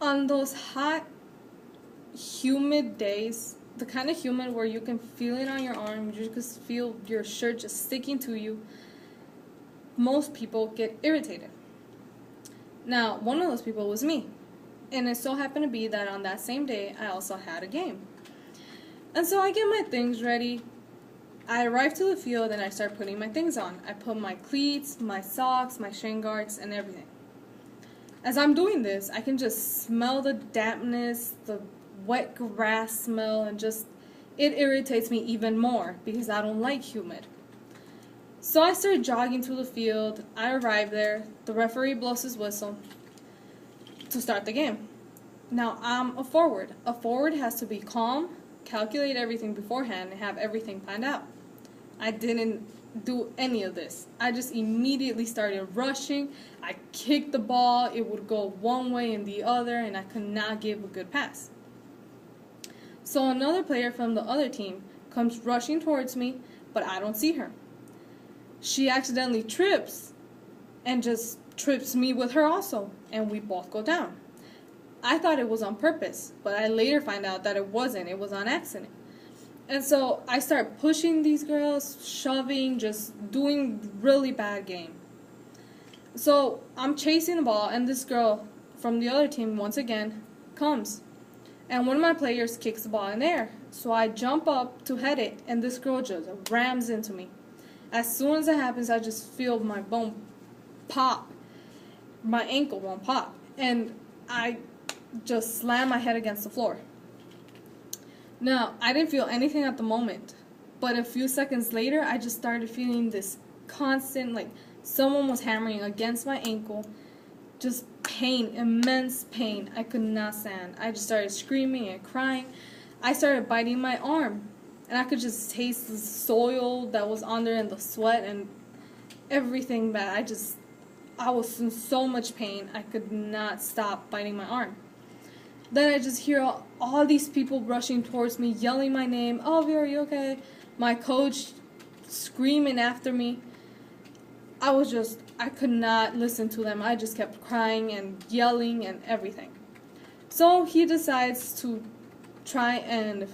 On those hot, humid days, the kind of humid where you can feel it on your arm, you just feel your shirt just sticking to you, most people get irritated. Now, one of those people was me. And it so happened to be that on that same day, I also had a game. And so I get my things ready. I arrive to the field and I start putting my things on. I put my cleats, my socks, my shin guards, and everything. As I'm doing this, I can just smell the dampness, the wet grass smell, and just, it irritates me even more because I don't like humid. So I start jogging to the field. I arrive there. The referee blows his whistle to start the game. Now, I'm a forward. A forward has to be calm, calculate everything beforehand, and have everything planned out. I didn't do any of this. I just immediately started rushing. I kicked the ball. It would go one way and the other, and I could not give a good pass. So another player from the other team comes rushing towards me, but I don't see her. She accidentally trips and just trips me with her also, and we both go down. I thought it was on purpose, but I later find out that it wasn't. It was on accident. And so I start pushing these girls, shoving, just doing really bad game. So I'm chasing the ball, and this girl from the other team once again comes. And one of my players kicks the ball in the air. So I jump up to head it, and this girl just rams into me. As soon as it happens, I just feel my bone pop. My ankle won't pop, and I just slam my head against the floor. Now, I didn't feel anything at the moment, but a few seconds later, I just started feeling this constant, like someone was hammering against my ankle, just pain, immense pain. I could not stand. I just started screaming and crying. I started biting my arm, and I could just taste the soil that was on there and the sweat and everything bad. I was in so much pain, I could not stop biting my arm. Then I just hear all these people rushing towards me, yelling my name. "Oh, are you okay?" My coach screaming after me. I could not listen to them. I just kept crying and yelling and everything. So he decides to try and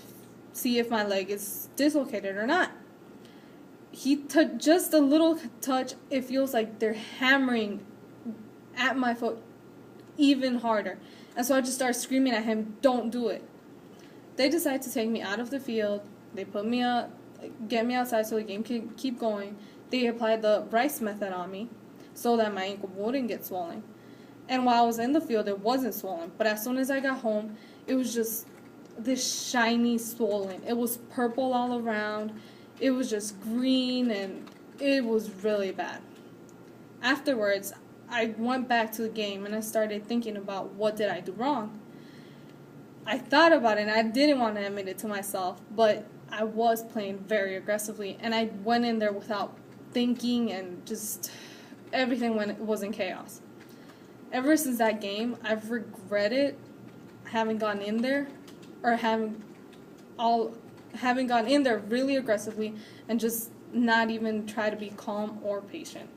see if my leg is dislocated or not. He took just a little touch. It feels like they're hammering at my foot even harder. And so I just started screaming at him, "Don't do it." They decide to take me out of the field. They put me out, get me outside so the game can keep going. They applied the Rice method on me so that my ankle wouldn't get swollen. And while I was in the field, it wasn't swollen. But as soon as I got home, it was just this shiny swollen. It was purple all around. It was just green, and it was really bad. Afterwards, I went back to the game, and I started thinking about what did I do wrong. I thought about it, and I didn't want to admit it to myself, but I was playing very aggressively, and I went in there without thinking, and just everything was in chaos. Ever since that game, I've regretted having gone in there, or having gone in there really aggressively and just not even try to be calm or patient.